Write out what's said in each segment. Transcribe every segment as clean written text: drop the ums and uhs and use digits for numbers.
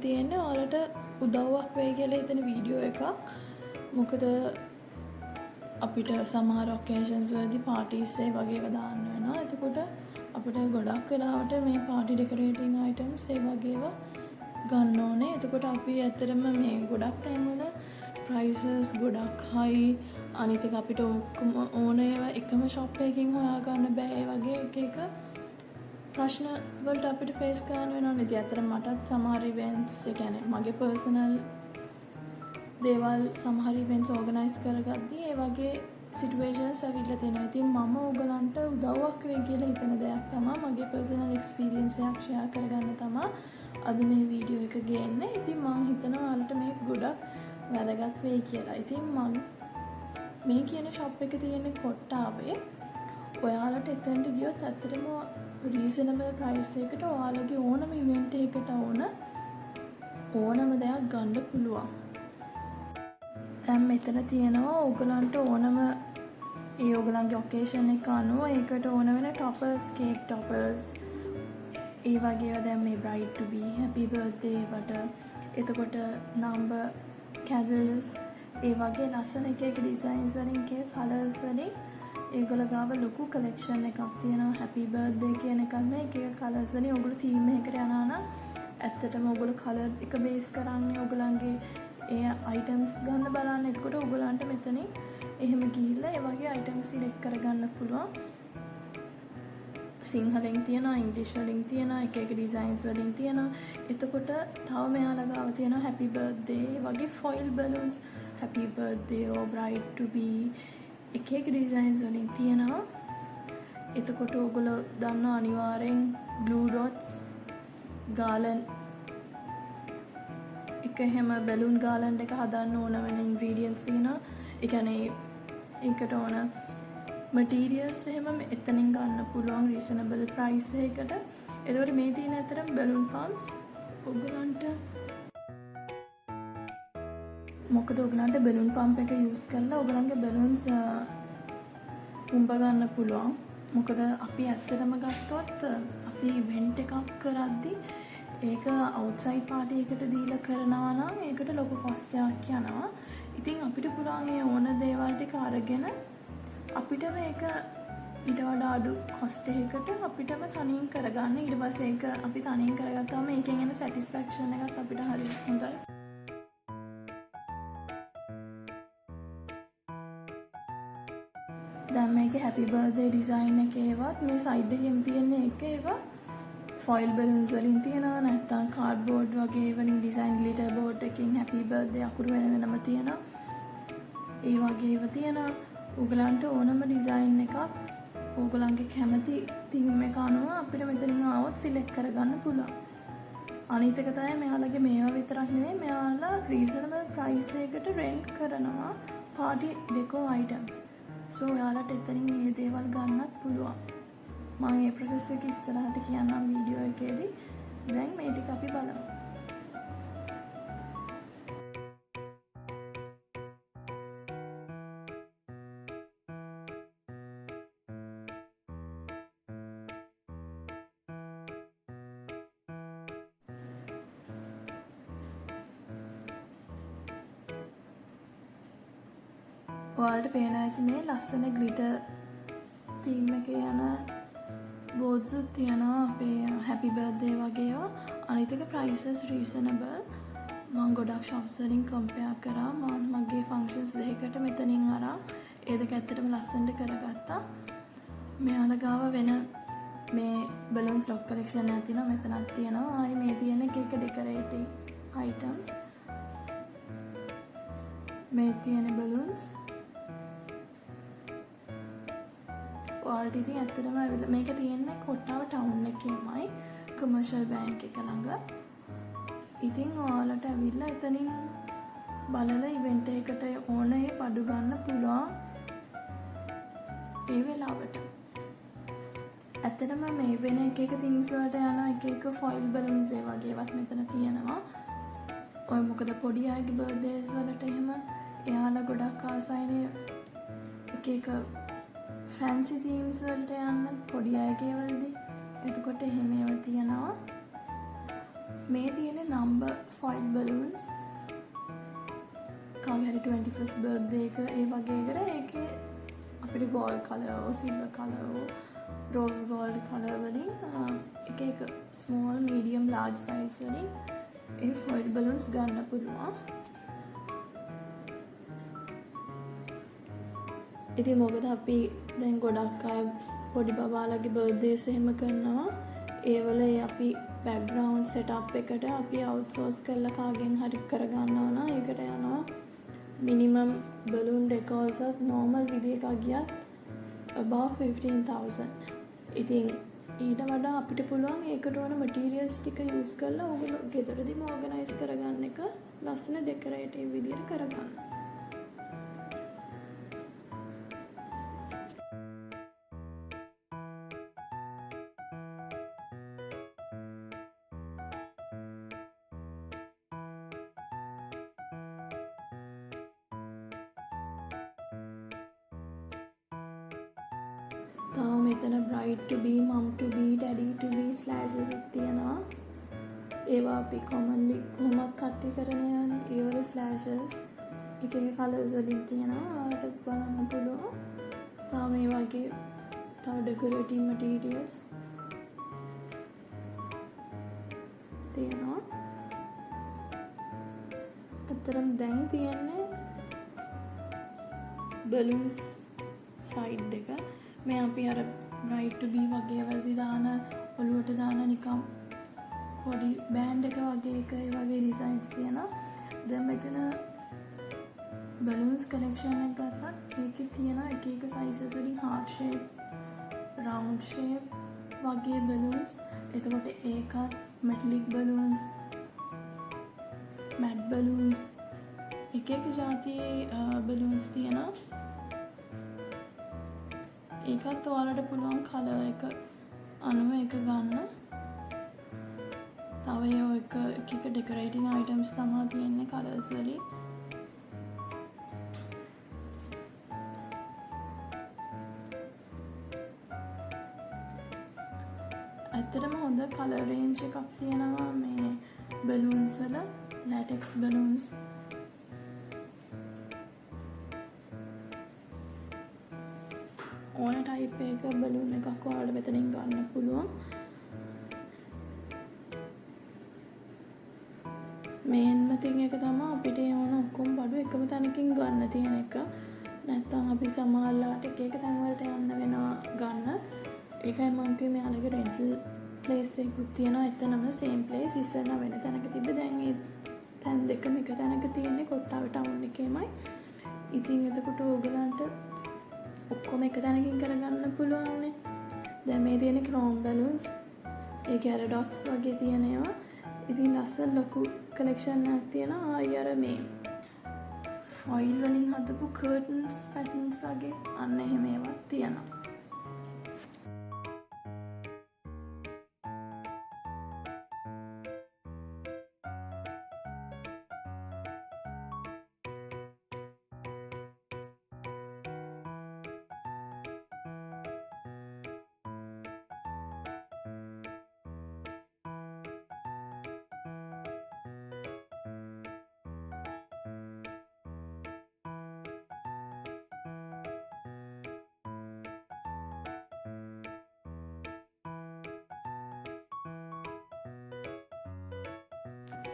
තියෙන්නේ ඔයාලට උදව්වක් වෙයි කියලා හිතන වීඩියෝ එකක්. මොකද අපිට සමහර ඔකේෂන්ස් වලදී පාටිස් ඒ වගේ ඒවා දාන්න වෙනවා. එතකොට අපිට ගොඩක් වෙලාවට මේ පාටි ඩෙකොරේටිං අයිටම්ස් ඒ වගේ ඒවා ගන්න ඕනේ. එතකොට අපි ඇත්තටම මේ ගොඩක් තැන්වල ප්‍රයිසස් ගොඩක් හයි. අනිත් එක අපිට ඔක්කොම ඕන ඒවා එකම ෂොප් එකකින් හොයාගන්න බෑ. ඒ වගේ එක ප්‍රශ්න වලට අපිට ෆේස් කරන්න වෙනවා. ඉතින් ඇත්තට මටත් සමහර ඉවෙන්ට්ස් ඒ කියන්නේ මගේ පර්සනල් දේවල් සමහර ඉවෙන්ට්ස් ඕගනයිස් කරගද්දී ඒ වගේ සිටුේෂන්ස් ඇවිල්ලා තියෙනවා. ඉතින් මම ඕගලන්ට උදව්වක් වෙයි කියලා හිතන දෙයක් තමයි මගේ පර්සනල් එක්ස්පීරියන්ස් එකක් ෂෙයා කරගන්න තමයි අද මේ වීඩියෝ එක ගේන්නේ. ඉතින් මම හිතනවා ඔයාලට මේක ගොඩක් වැදගත් වෙයි කියලා. ඉතින් මම මේ කියන ෂොප් එක තියෙන්නේ කොට්ටාවේ. ඔයාලට එතනට ගියොත් ඇත්තටම රීසනබල් ප්‍රයිස් එකට ඔයාලගේ ඕනම ඉවෙන්ට් එකකට ඕනම දෙයක් ගන්න පුළුවන්. දැන් මෙතන තියෙනවා ඕගලන්ට ඕනම ඒ ඕගලන්ගේ ඔකේෂන් එක අනුව ඒකට ඕන වෙන ටොපර්ස්, කේක් ටොපර්ස් ඒ වගේ ඒවා දැන් මේ බ්‍රයිඩ් ටු බී හැපි බර්ත්ඩේ වට එතකොට නම්බර් කැන්ඩල්ස් ඒ වගේ ලස්සන එක ඩිසයින්ස් වලින් කලර්ස් වලින් ඒගොල්ලෝ ගාව ලොකු කලෙක්ෂන් එකක් තියෙනවා. හැපි බර්ත්ඩේ කියන එකක් නේ එක කලර්ස් වලින් ඕගොල්ලෝ තීම් එකකට යනවා නම් ඇත්තටම ඕගොල්ලෝ කලර් එක බේස් කරන්නේ ඕගලන්ගේ ඒ අයිටම්ස් ගන්න බලන්න. එතකොට ඕගලන්ට මෙතනින් එහෙම ගිහිල්ලා ඒ වගේ අයිටම්ස් සිලෙක්ට් කරගන්න පුළුවන්. සිංහලෙන් තියෙනවා, ඉංග්‍රීසි වලින් තියෙනවා, එක ඩිසයින්ස් වලින් තියෙනවා. එතකොට තව මෙයාලා ගාව තියෙනවා හැපි බර්ත්ඩේ වගේ foil balloons, happy birthday or bride to be එක ඩිසයින්ස් වලින් තියෙනවා. එතකොට ඕගොල්ලෝ දන්නවා අනිවාර්යෙන් glue dots, garland එක හැම බැලුන් ගාලන්ඩ් එක හදන්න ඕන වෙන ඉන්ග්‍රීඩියන්ට්ස් තියෙනවා. ඒ කියන්නේ ඒකට ඕන මටීරියල්ස් එහෙම එතනින් ගන්න පුළුවන් රීසනබල් ප්‍රයිස් එකකට. එතකොට මේ තියෙන අතර බැලුන් පම්ප්ස් ඔයගලන්ට මොකද ඔයගලන්ට බැලුන් පම්ප් එක යූස් කරලා ඔයගලන්ගේ බැලුන්ස් පුම්බ ගන්න පුළුවන්. මොකද අපි ඇත්තටම ගත්තොත් අපි ඉවෙන්ට් එකක් කරද්දී ඒක අවුට්සයිඩ් පාටි එකට දීලා කරනවා නම් ඒකට ලොකු කොස්ට් එකක් යනවා. ඉතින් අපිට පුළුවන් ඒ ඕන දේවල් ටික අරගෙන අපිට මේක ඊට වඩා අඩු කොස්ට් එකකට අපිටම තනියෙන් කරගන්න. ඊට පස්සේ ඒක අපි තනියෙන් කරගත්තාම ඒකෙන් එන සැටිස්ෆැක්ෂන් එකක් අපිට හරි හොඳයි. දැන් මේක හැපි බර්ත්ඩේ ඩිසයින් එකේවත් මේ සයිඩ් එකෙන් තියෙන එක ඒවා ෆොයිල් බලූන්ස් වලින් තියෙනවා. නැත්නම් කාඩ්බෝඩ් වගේ වලින් ඩිසයින් ග්ලිටර් බෝඩ් එකකින් හැපි බර්ත්ඩේ අකුරු වෙනම තියෙනවා. ඒ වගේ ඒවා තියෙනවා. ඕගලන්ට ඕනම ඩිසයින් එකක් ඕගලන්ගේ කැමති තීම් එක අනුව අපිට මෙතනින් ආවොත් සිලෙක්ට් කරගන්න පුළුවන්. අනිත් එක තමයි මෙයාලගේ මේවා විතරක් නෙවෙයි මෙයාලා රීසනබල් ප්‍රයිස් එකකට රෙන්ට් කරනවා පාටි ඩෙකෝ අයිටම්ස්. සෝ ඔයාලට එතනින් මේ දේවල් ගන්නත් පුළුවන්. මම මේ ප්‍රොසෙස් එක ඉස්සරහට කියන්නම් වීඩියෝ එකේදී. දැන් මේ ටික අපි බලමු. ඔයාලට පේනවා ඇති මේ ලස්සන ග්ලිටර් තීම් එකේ යන බෝඩ්ස් තියෙනවා අපේ හැපි බර්ත්ඩේ වගේ ඒවා. අනිත් එක ප්‍රයිසස් රීසනබල්. මම ගොඩක් shops වලින් compare කරා. මම මගේ functions දෙකකට මෙතනින් අරන් ඒ දෙක ඇත්තටම ලස්සනට කරගත්තා. මෙයාලා ගාව වෙන මේ balloons lock collection එකක් තියෙනවා. මෙතනක් තියෙනවා. ආයේ මේ තියෙන එක decorating items. මේ තියෙන balloons ඔයාලට ඉතින් ඇත්තටම ඇවිල්ලා මේක තියෙන්නේ කොට්ටාව ටවුන් එකේමයි කමර්ෂල් බැංක් එක ළඟ. ඉතින් ඔයාලට ඇවිල්ලා එතනින් බලලා ඉවෙන්ට් එකකට ඕන ඒ බඩු ගන්න පුළුවන් ඒ වෙලාවට. ඇත්තටම මේ වෙන එක things වලට යන එක ෆොයිල් බලූන්ස් ඒ වගේවත් මෙතන තියෙනවා. ඔය මොකද පොඩි අයගේ බර්ත්ඩේස් වලට එහෙම එයාලා ගොඩක් ආසයිනේ එක ෆැන්සි තීම්ස් වලට යන්න පොඩි අයගේ වලදී. එතකොට එහෙම ඒවා තියෙනවා. මේ තියෙන නම්බර් ෆොයිල් බලූන්ස් කාගේ හරි 21st බර්ත්ඩේ එක ඒ වගේ එකට ඒකේ අපිට gold colour silver colour rose gold colour වලින් එක එක ස්මෝල් මීඩියම් ලාර්ජ් සයිස් වලින් ඒ ෆොයිල් බලූන්ස් ගන්න පුළුවන්. ඉතින් මොකද අපි දැන් ගොඩක් අය පොඩි බබාලගේ බර්ත්ඩේස් එහෙම කරනවා. ඒවල අපි බෑග්ග්‍රවුන්ඩ් සෙටප් එකට අපි අවුට්සෝස් කරලා කාගෙන් හරි කරගන්නවා නම් ඒකට යනවා මිනිමම් බලූන් ඩෙකෝස් එකත් නෝමල් විදිහක ගියත් above 15,000. ඉතින් ඊට වඩා අපිට පුළුවන් ඒකට ඕන මටීරියල්ස් ටික යූස් කරලා ඕගොල්ලෝ ගෙදරදීම ඕගනයිස් කරගන්න එක ලස්සන ඩෙකොරේටිව් විදිහට කරගන්න. තව මෙතන bride to be, mum to be, daddy to be slashes තියෙනවා. ඒවා අපි commonly කොහොමත් කට්ටි කරන යන්නේ. ඒ වල slashes එක එක colours වලින් තියෙනවා. ඔයාලට බලන්න පුළුවන්. තව මේ වගේ තව decorative materials තියෙනවා. අතරම දැන් තියන්නේ balloons side එක. මේ අපි අර bride to be වගේ වලදී දාන ඔළුවට දාන නිකම් පොඩි බෑන්ඩ් එක වගේ එක ඒ වගේ ඩිසයින්ස් තියෙනවා. දැන් මෙතන balloons collection එක ගත්තත් ඒකේ තියෙන එක එක sizes වලින් heart shape, round shape වගේ balloons. එතකොට ඒකත් metallic balloons, matte balloons එක එක જાතියේ balloons තියෙනවා. ඒකත් ඔයාලට පුළුවන් කලර් එක අනුව එක ගන්න. තව ඒ එක ඩෙකොරේටිං අයිටම්ස් තමයි තියෙන්නේ කලර්ස් වලින්. ඇත්තටම හොඳ කලර් රේන්ජ් එකක් තියෙනවා මේ බලූන්ස් වල. ලැටෙක්ස් බලූන්ස් ඕන ටයිප් එක බලූන් එකක් ඔයාලට මෙතනින් ගන්න පුළුවන්. මේන්ම තින් එක තමයි අපිට ඕන ඔක්කොම බඩු එකම තැනකින් ගන්න තියෙන එක. නැත්තම් අපි සමහරලාට එක එක තැන් වලට යන්න වෙනවා ගන්න. ඒකයි මම කිව්වේ මෙයාලගේ රෙන්ටල් ප්ලේස් එකකුත් තියෙනවා. එතනම සේම් ප්ලේස් ඉස්සෙල්ලා වෙන තැනක තිබ්බ. දැන් ඒ තැන් දෙකම එක තැනක තියෙන්නේ කොට්ටාව ටවුන් එකේමයි. ඉතින් එතකොට ඕගලන්ට ඔක්කොම එක තැනකින් කරගන්න පුළුවන්නේ. දැන් මේ තියෙන ක්‍රෝම් බලූන්ස් ඒකේ අර ඩොට්ස් වගේ තියෙන ඒවා. ඉතින් ලස්සන ලොකු කලෙක්ෂන් එකක් තියෙනවා. ආයි අර මේ ෆොයිල් වලින් හදපු කර්ටන්ස් පැටර්න්ස් වගේ අන්න එහෙම ඒවා තියෙනවා.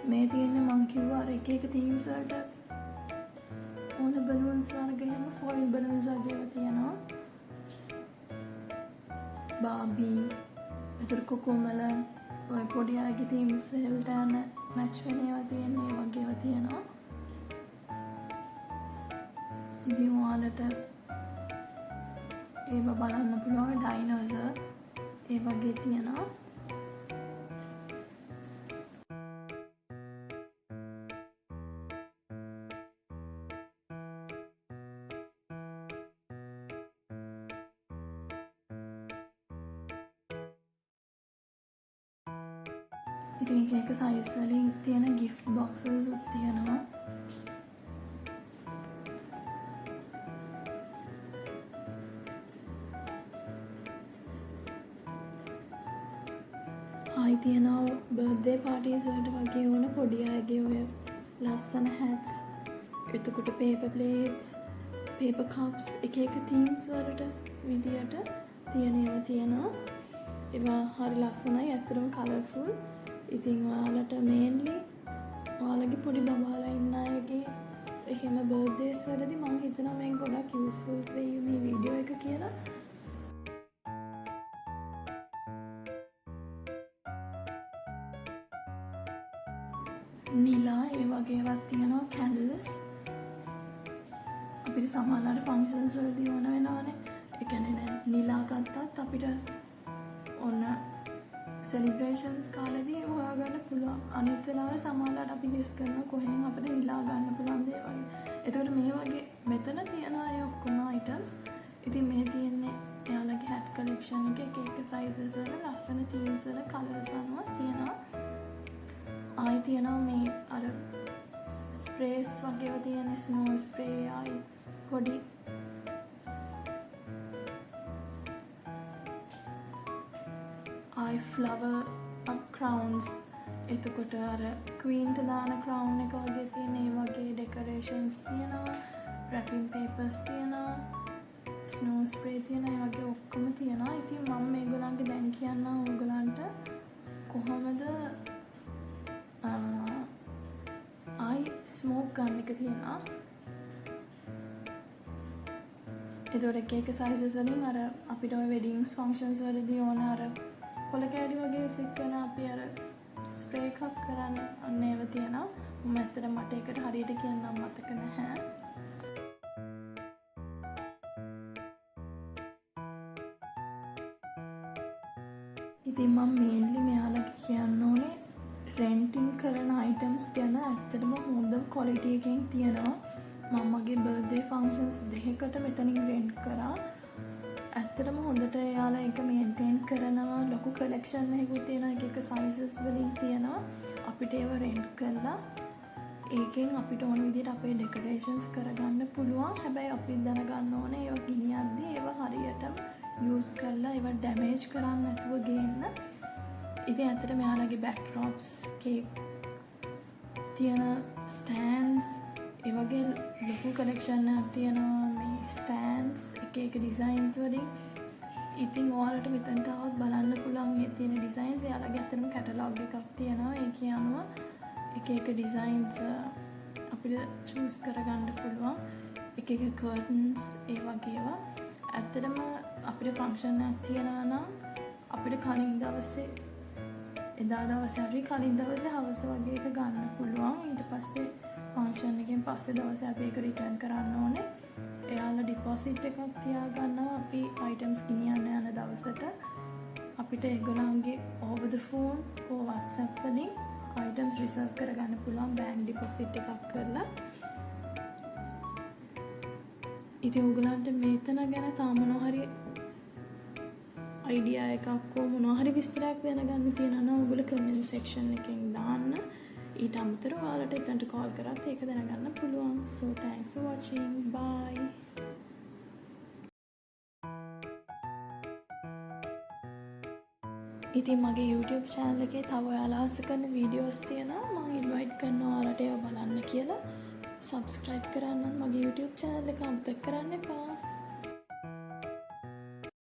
මේ තියෙන්නේ මං කිව්වා අර එක එක තීම්ස් වලට ඕන බලූන්ස් වර්ග එහෙම ෆොයිල් බලූන්ස් වගේ ඒවා තියෙනවා. බාබී, ඒතර කොකොමලන් ඔය පොඩි අයගේ තීම්ස් වලට යන මැච් වෙන ඒවා තියෙන්නේ ඒ වගේ ඒවා තියෙනවා. ඉතින් ඔයාලට ඒවා බලන්න පුළුවන්. ඩයිනෝසර් ඒ වගේ තියෙනවා. ඉතින් එක එක සයිස් වලින් තියෙන gift boxes උත් තියෙනවා. ආයි තියෙනවා බර්ත්ඩේ පාටිස් වලට වගේ වුණ පොඩි අයගේ ඔය ලස්සන හැට්ස්, එතකොට පේපර් ප්ලේට්ස්, පේපර් කප්ස්, එක එක තීම්ස් වලට විදියට තියෙනවා. ඒවා හරි ලස්සනයි, ඇත්තටම කලර්ෆුල්. ඉතින් ඔයාලට මේන්ලි ඔයාලගේ පොඩි බබාලා ඉන්න අයගේ එහෙම බර්ත්ඩේස් වලදී මම හිතනවා මේක ගොඩක් යූස්ෆුල් වෙයි මේ වීඩියෝ එක කියලා. නිලා ඒ වගේවත් තියෙනවා කැන්ඩල්ස්. අපිට සමහරවිට ෆන්ක්ෂන්ස් වලදී ඕන වෙනවනේ. ඒ කියන්නේ දැන් නිලා ගත්තත් අපිට ඕන සෙලිබ්‍රේෂන්ස් කාලෙදී හොයාගන්න පුළුවන්. අනිත් වෙලාවට සමහරවිට අපි ගෙස් කරනවා කොහෙන් අපිට නිලා ගන්න පුළුවන් දේවල්. එතකොට මේ වගේ මෙතන තියෙන අය ඔක්කොම අයිටම්ස්. ඉතින් මේ තියෙන්නේ එයාලගේ හැට් කලෙක්ෂන් එක එක සයිසස් වල ලස්සන තීම්ස් වල කලර්ස් අනුව තියෙනවා. ආයි තියෙනවා මේ අර ස්ප්‍රේස් වගේව තියෙන ස්නෝ ස්ප්‍රේ, ආයි පොඩි ආයි ෆ්ලවර් ක්‍රවුන්ස්, එතකොට අර ක්වීන්ට දාන ක්‍රවුන් එක වගේ තියෙන ඒ වගේ ඩෙකොරේෂන්ස් තියෙනවා, රැපින් පේපර්ස් තියෙනවා, ස්නෝ ස්ප්‍රේ තියෙනවා, ඒ වගේ ඔක්කොම තියෙනවා. ඉතින් මම මේගොල්ලන්ගේ දැන් කියන්න ඕගොල්ලන්ට කොහොමද ආයි ස්මෝක් ගන්න එක තියෙනවා. එතකොට එක එක සයිසස් වලින් අර අපිට ඔය වෙඩින්ග්ස් ෆන්ක්ෂන්ස් වලදී ඕන අර කොළ කෑලි වගේ සික් කරන අපි අර ස්ප්‍රේ එකක් කරන්න අන්න ඒව තියෙනවා. මම ඇත්තට මට ඒකට හරියට කියන්න මතක නැහැ. ඉතින් මම මේන්ලි මෙයාලගේ කියන්න ඕනේ රෙන්ටින් කරන අයිටම්ස් තියෙන ඇත්තටම හොඳ ක්වොලිටි එකකින් තියෙනවා. මම මගේ බර්ත්ඩේ ෆන්ක්ෂන්ස් දෙකකට මෙතනින් රෙන්ට් කරා. ඇත්තටම හොඳට එයාලා ඒක මේන්ටේන් කරනවා. ලොකු කලෙක්ෂන් එකකුත් තියෙනවා, එක එක සයිසස් වලින් තියෙනවා. අපිට ඒව රෙන්ට් කරලා ඒකෙන් අපිට ඕන විදිහට අපේ ඩෙකොරේෂන්ස් කරගන්න පුළුවන්. හැබැයි අපි දැනගන්න ඕනේ ඒව ගිනියද්දී ඒව හරියටම යූස් කරලා ඒව ඩැමේජ් කරන්න නැතුව ගේන්න. ඉතින් ඇත්තට මෙයාලගේ බෑක්ඩ්‍රොප්ස්, කේක් තියෙන ස්ටෑන්ඩ්ස්, ඒ වගේ ලොකු කලෙක්ෂන් එකක් තියෙනවා. මේ ස්ටෑන්ඩ්ස් එක එක ඩිසයින්ස් වලින්. ඉතින් ඔයාලට මෙතනට આવත් බලන්න පුළුවන් මේ තියෙන ඩිසයින්ස්. එයාලගේ ඇත්තටම කැටලොග් එකක් තියෙනවා. ඒක යනවා එක එක ඩිසයින්ස් අපිට චූස් කරගන්න පුළුවන්. එක එක කර්ටන්ස් ඒ වගේ ඒවා. ඇත්තටම අපිට ෆන්ක්ෂන් එකක් තියනවා නම් අපිට කලින් දවසේ එදා දවසේ හරි කලින් දවසේ හවස වගේ එක ගන්න පුළුවන්. ඊට පස්සේ ෆන්ක්ෂන් එකෙන් පස්සේ දවසේ අපි ඒක රිටර්න් කරන්න ඕනේ. එයාලා ඩිපොසිට් එකක් තියාගන්නවා අපි අයිටම්ස් ගෙනියන්න යන දවසට. අපිට ඒගොල්ලන්ගේ over the phone or WhatsApp වලින් අයිටම්ස් රිසර්ව් කරගන්න පුළුවන් බෑන්ක් ඩිපොසිට් එකක් කරලා. ඉතින් ඔයගලන්ට මේතන ගැන තාම මොනවා හරි අයිඩියා එකක් හෝ මොනවා හරි විස්තරයක් දැනගන්න තියෙනවා නම් ඔයගොල්ලෝ කමෙන්ට් සෙක්ෂන් එකෙන් දාන්න. ඊට අමතරව ඔයාලට එතනට කෝල් කරත් ඒක දැනගන්න පුළුවන්. So thanks for watching. Bye. ඉතින් මගේ YouTube channel එකේ තව ඔයාලා ආස කරන වීඩියෝස් තියෙනවා. මම ඉන්වයිට් කරනවා ඔයාලට ඒවා බලන්න කියලා. subscribe කරන්න මගේ YouTube channel එක අමතක කරන්න එපා.